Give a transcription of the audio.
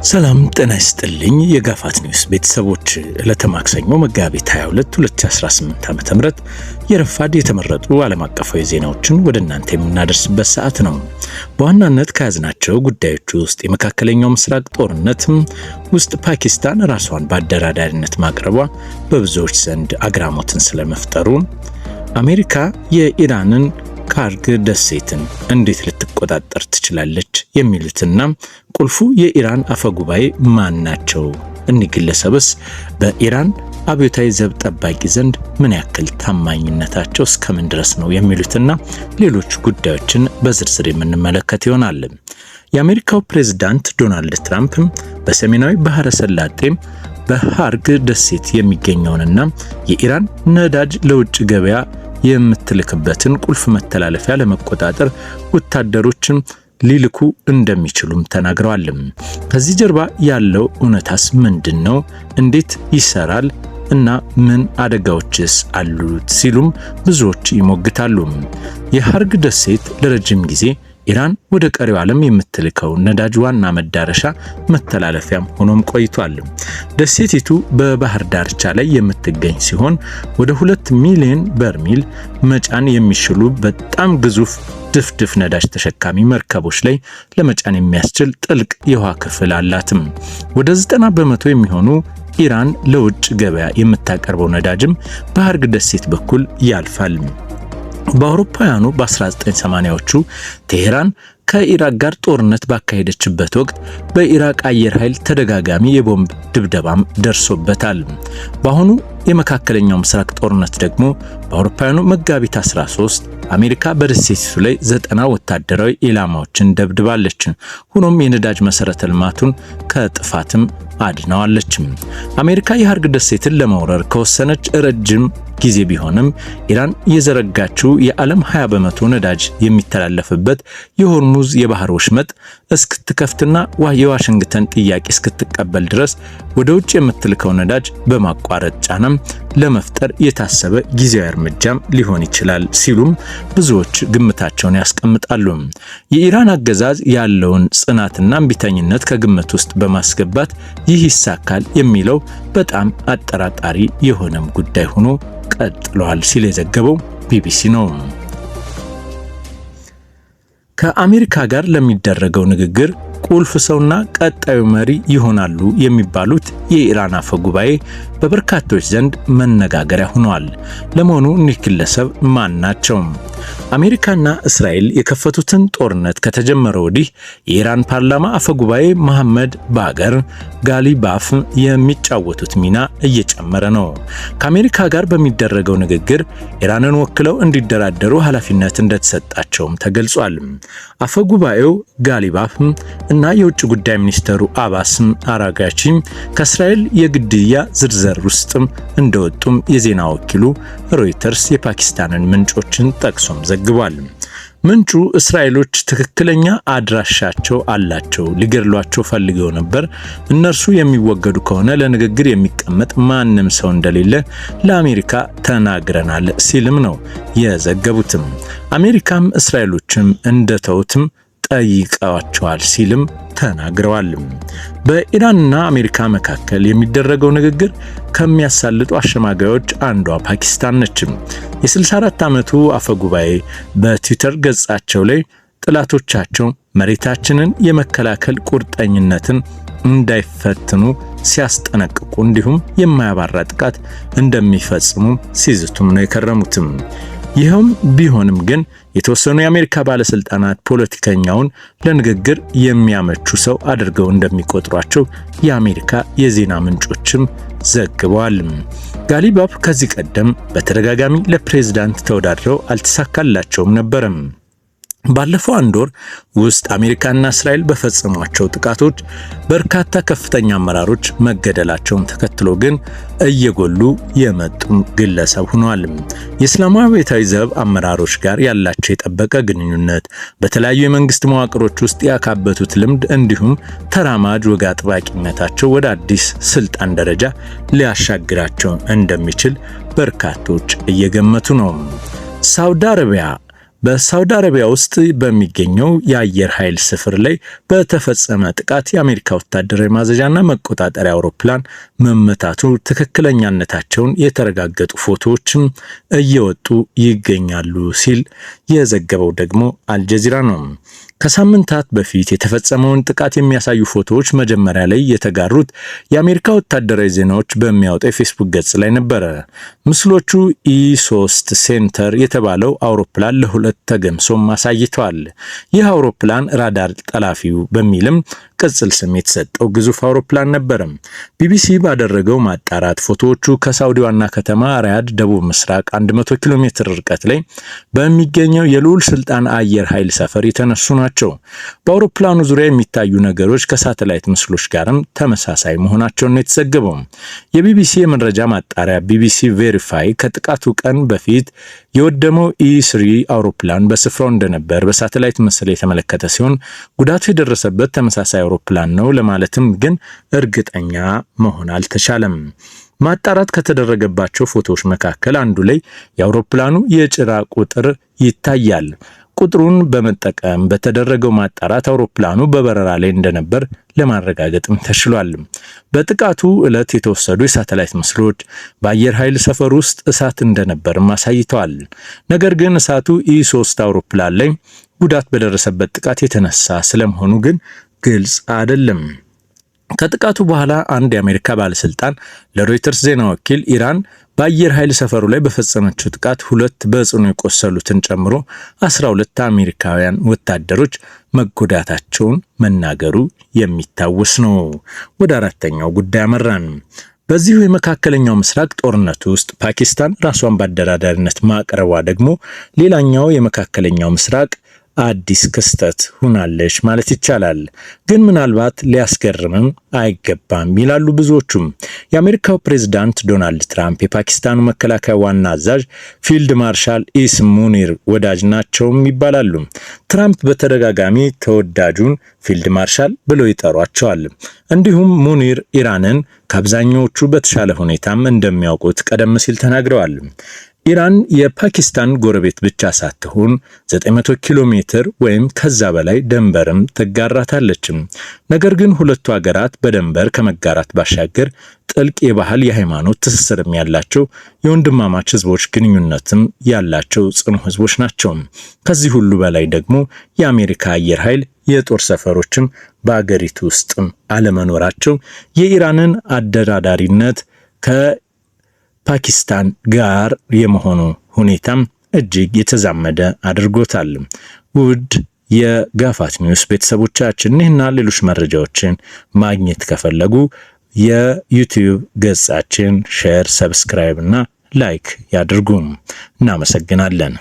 ሰላም ጤና ይስጥልኝ የጋፋት ኒውስ ቤተሰቦች ዕለተ ማክሰኞ መጋቢት 22 2018 ዓ.ም የረፋድ የተመረጡ ዓለም አቀፋዊ ዜናዎችን ወደ እናንተ የምናደርስበት ሰዓት ነው። በዋናነት ከያዝናቸው ጉዳዮች ውስጥ የመካከለኛው ምስራቅ ጦርነት ውስጥ ፓኪስታን ራሷን በአደራዳሪነት ማቅረቧ በብዙዎች ዘንድ አግራሞትን ስለመፍጠሩ፣ አሜሪካ የኢራንን ካርግ ደሴትን እንዴት ልትቆጣጠር ትችላለች የሚሉትና ቁልፉ የኢራን አፈጉባኤ ማን ናቸው? እኒህ ግለሰብስ በኢራን አብዮታዊ ዘብ ጠባቂ ዘንድ ምን ያክል ታማኝነታቸው እስከምን ድረስ ነው የሚሉትና ሌሎች ጉዳዮችን በዝርዝር የምንመለከት ይሆናል። የአሜሪካው ፕሬዝዳንት ዶናልድ ትራምፕ በሰሜናዊ ባህረ ሰላጤ በካርግ ደሴት የሚገኘውንና የኢራን ነዳጅ ለውጭ ገበያ የምትልክበትን ቁልፍ መተላለፊያ ለመቆጣጠር ወታደሮችን ሊልኩ እንደሚችሉም ተናግረዋል። ከዚህ ጀርባ ያለው እውነታስ ምንድነው? እንዴት ይሰራል? እና ምን አደጋዎችስ አሉት? ሲሉም ብዙዎች ይሞግታሉ። የካርግ ደሴት ለረጅም ጊዜ ኢራን ወደ ቀሪው ዓለም የምትልከው ነዳጅ ዋና መዳረሻ መተላለፊያም ሆኖም ቆይቷል። ደሴቲቱ በባህር ዳርቻ ላይ የምትገኝ ሲሆን ወደ 2 ሚሊዮን በርሜል መጫን የሚችሉ በጣም ግዙፍ ድፍድፍ ነዳጅ ተሸካሚ መርከቦች ላይ ለመጫን የሚያስችል ጥልቅ የውሃ ክፍል አላትም። ወደ 90% የሚሆኑ ኢራን ለውጭ ገበያ የምታቀርበው ነዳጅም በካርግ ደሴት በኩል ያልፋል። በአውሮፓውያኑ በ1980ዎቹ ቴሄራን ከኢራቅ ጋር ጦርነት ባካሄደችበት ወቅት በኢራቅ አየር ኃይል ተደጋጋሚ የቦምብ ድብደባም ደርሶበታል። በአሁኑ የመካከለኛው ምስራቅ ጦርነት ደግሞ በአውሮፓውያኑ መጋቢት 13 አሜሪካ በደሴቲቱ ላይ 90 ወታደራዊ ኢላማዎችን ደብድባለች። ሆኖም የነዳጅ መሰረተ ልማቱን ከጥፋትም አድናዋለች። አሜሪካ የካርግ ደሴትን ለመውረር ከወሰነች ረጅም ጊዜ ቢሆንም ኢራን የዘረጋችው የዓለም 20% ነዳጅ የሚተላለፍበት የሆርሙዝ የባህር ወሽመጥ እስክትከፍትና የዋሽንግተን ጥያቄ እስክትቀበል ድረስ ወደ ውጭ የምትልከው ነዳጅ በማቋረጥ ጫናም ለመፍጠር የታሰበ ጊዜያዊ እርምጃም ሊሆን ይችላል ሲሉም ብዙዎች ግምታቸውን ያስቀምጣሉ። የኢራን አገዛዝ ያለውን ጽናትና እምቢተኝነት ከግምት ውስጥ በማስገባት ይህ ይሳካል የሚለው በጣም አጠራጣሪ የሆነም ጉዳይ ሆኖ ቀጥሏል ሲል የዘገበው ቢቢሲ ነው። ከአሜሪካ ጋር ለሚደረገው ንግግር ቁልፍ ሰውና ቀጣዩ መሪ ይሆናሉ የሚባሉት የኢራን አፈጉባኤ በበርካቶች ዘንድ መነጋገሪያ ሆነዋል። ለመሆኑ እኒህ ግለሰብ ማን ናቸው? አሜሪካና እስራኤል የከፈቱትን ጦርነት ከተጀመረ ወዲህ የኢራን ፓርላማ አፈጉባኤ መሐመድ ባገር ጋሊባፍ የሚጫወቱት ሚና እየጨመረ ነው። ከአሜሪካ ጋር በሚደረገው ንግግር ኢራንን ወክለው እንዲደራደሩ ኃላፊነት እንደተሰጣቸውም ተገልጿል። አፈጉባኤው ጋሊባፍ እና የውጭ ጉዳይ ሚኒስተሩ አባስ አራጋቺ ከእስራኤል የግድያ ዝርዝር ውስጥም እንደወጡም የዜና ወኪሉ ሮይተርስ የፓኪስታንን ምንጮችን ጠቅሶም ዘግቧል። ምንጩ እስራኤሎች ትክክለኛ አድራሻቸው አላቸው፣ ሊገድሏቸው ፈልገው ነበር፣ እነርሱ የሚወገዱ ከሆነ ለንግግር የሚቀመጥ ማንም ሰው እንደሌለ ለአሜሪካ ተናግረናል ሲልም ነው የዘገቡትም። አሜሪካም እስራኤሎችም እንደተውትም ጠይቀዋቸዋል ሲልም ተናግረዋል። በኢራንና አሜሪካ መካከል የሚደረገው ንግግር ከሚያሳልጡ አሸማጋዮች አንዷ ፓኪስታን ነች። የ64 ዓመቱ አፈጉባኤ በትዊተር ገጻቸው ላይ ጥላቶቻቸው መሬታችንን የመከላከል ቁርጠኝነትን እንዳይፈትኑ ሲያስጠነቅቁ እንዲሁም የማያባራ ጥቃት እንደሚፈጽሙ ሲዝቱም ነው የከረሙትም። ይህም ቢሆንም ግን የተወሰኑ የአሜሪካ ባለስልጣናት ፖለቲከኛውን ለንግግር የሚያመቹ ሰው አድርገው እንደሚቆጥሯቸው የአሜሪካ የዜና ምንጮችም ዘግበዋል። ጋሊባፍ ከዚህ ቀደም በተደጋጋሚ ለፕሬዝዳንት ተወዳድረው አልተሳካላቸውም ነበረም። ባለፈው አንድ ወር ውስጥ አሜሪካና እስራኤል በፈጸሟቸው ጥቃቶች በርካታ ከፍተኛ አመራሮች መገደላቸውን ተከትሎ ግን እየጎሉ የመጡ ግለሰብ ሆነዋል። የእስላማዊ አብዮታዊ ዘብ አመራሮች ጋር ያላቸው የጠበቀ ግንኙነት፣ በተለያዩ የመንግስት መዋቅሮች ውስጥ ያካበቱት ልምድ እንዲሁም ተራማጅ ወግ አጥባቂነታቸው ወደ አዲስ ስልጣን ደረጃ ሊያሻግራቸው እንደሚችል በርካቶች እየገመቱ ነው። ሳውዲ አረቢያ በሳውዲ አረቢያ ውስጥ በሚገኘው የአየር ኃይል ስፍር ላይ በተፈጸመ ጥቃት የአሜሪካ ወታደራዊ ማዘዣና መቆጣጠሪያ አውሮፕላን መመታቱ ትክክለኛነታቸውን የተረጋገጡ ፎቶዎችም እየወጡ ይገኛሉ ሲል የዘገበው ደግሞ አልጀዚራ ነው። ከሳምንታት በፊት የተፈጸመውን ጥቃት የሚያሳዩ ፎቶዎች መጀመሪያ ላይ የተጋሩት የአሜሪካ ወታደራዊ ዜናዎች በሚያወጣው የፌስቡክ ገጽ ላይ ነበረ። ምስሎቹ E3 ሴንተር የተባለው አውሮፕላን ለሁለት ተገምሶም አሳይተዋል። ይህ አውሮፕላን ራዳር ጠላፊው በሚልም ቅጽል ስም የተሰጠው ግዙፍ አውሮፕላን ነበር። ቢቢሲ ባደረገው ማጣራት ፎቶዎቹ ከሳውዲ ዋና ከተማ ሪያድ ደቡብ ምስራቅ 100 ኪሎ ሜትር ርቀት ላይ በሚገኘው የልዑል ስልጣን አየር ኃይል ሰፈር የተነሱ ናቸው። በአውሮፕላኑ ዙሪያ የሚታዩ ነገሮች ከሳተላይት ምስሎች ጋርም ተመሳሳይ መሆናቸውን ነው የተዘገበው። የቢቢሲ የመረጃ ማጣሪያ ቢቢሲ ቬሪፋይ ከጥቃቱ ቀን በፊት የወደመው E3 አውሮፕላን በስፍራው እንደነበር በሳተላይት ምስል የተመለከተ ሲሆን ጉዳቱ የደረሰበት ተመሳሳይ አውሮፕላን ነው ለማለትም ግን እርግጠኛ መሆን አልተቻለም። ማጣራት ከተደረገባቸው ፎቶዎች መካከል አንዱ ላይ የአውሮፕላኑ የጭራ ቁጥር ይታያል። ቁጥሩን በመጠቀም በተደረገው ማጣራት አውሮፕላኑ በበረራ ላይ እንደነበር ለማረጋገጥም ተችሏል። በጥቃቱ ዕለት የተወሰዱ የሳተላይት ምስሎች በአየር ኃይል ሰፈር ውስጥ እሳት እንደነበርም አሳይተዋል። ነገር ግን እሳቱ E3 አውሮፕላን ላይ ጉዳት በደረሰበት ጥቃት የተነሳ ስለመሆኑ ግን ግልጽ አይደለም። ከጥቃቱ በኋላ አንድ የአሜሪካ ባለስልጣን ለሮይተርስ ዜና ወኪል ኢራን በአየር ኃይል ሰፈሩ ላይ በፈጸመችው ጥቃት 2 በጽኑ የቆሰሉትን ጨምሮ 12 አሜሪካውያን ወታደሮች መጎዳታቸውን መናገሩ የሚታወስ ነው። ወደ አራተኛው ጉዳይ አመራን። በዚሁ የመካከለኛው ምስራቅ ጦርነት ውስጥ ፓኪስታን ራሷን በአደራዳሪነት ማቅረቧ ደግሞ ሌላኛው የመካከለኛው ምስራቅ አዲስ ክስተት ሆናለች ማለት ይቻላል። ግን ምናልባት ሊያስገርምም አይገባም ይላሉ ብዙዎቹም። የአሜሪካው ፕሬዝዳንት ዶናልድ ትራምፕ የፓኪስታኑ መከላከያ ዋና አዛዥ ፊልድ ማርሻል ኢስ ሙኒር ወዳጅ ናቸውም ይባላሉ። ትራምፕ በተደጋጋሚ ተወዳጁን ፊልድ ማርሻል ብለው ይጠሯቸዋል። እንዲሁም ሙኒር ኢራንን ከአብዛኛዎቹ በተሻለ ሁኔታም እንደሚያውቁት ቀደም ሲል ተናግረዋል። ኢራን የፓኪስታን ጎረቤት ብቻ ሳትሆን 900 ኪሎ ሜትር ወይም ከዛ በላይ ድንበርም ትጋራታለች። ነገር ግን ሁለቱ ሀገራት በድንበር ከመጋራት ባሻገር ጥልቅ የባህል የሃይማኖት ትስስርም ያላቸው የወንድማማች ህዝቦች ግንኙነትም ያላቸው ጽኑ ህዝቦች ናቸው። ከዚህ ሁሉ በላይ ደግሞ የአሜሪካ አየር ኃይል የጦር ሰፈሮችም በአገሪቱ ውስጥም አለመኖራቸው የኢራንን አደራዳሪነት ፓኪስታን ጋር የመሆኑ ሁኔታም እጅግ የተዛመደ አድርጎታል። ውድ የጋፋት ኒውስ ቤተሰቦቻችን ይህና ሌሎች መረጃዎችን ማግኘት ከፈለጉ የዩቲዩብ ገጻችን ሼር፣ ሰብስክራይብ እና ላይክ ያድርጉ። እናመሰግናለን።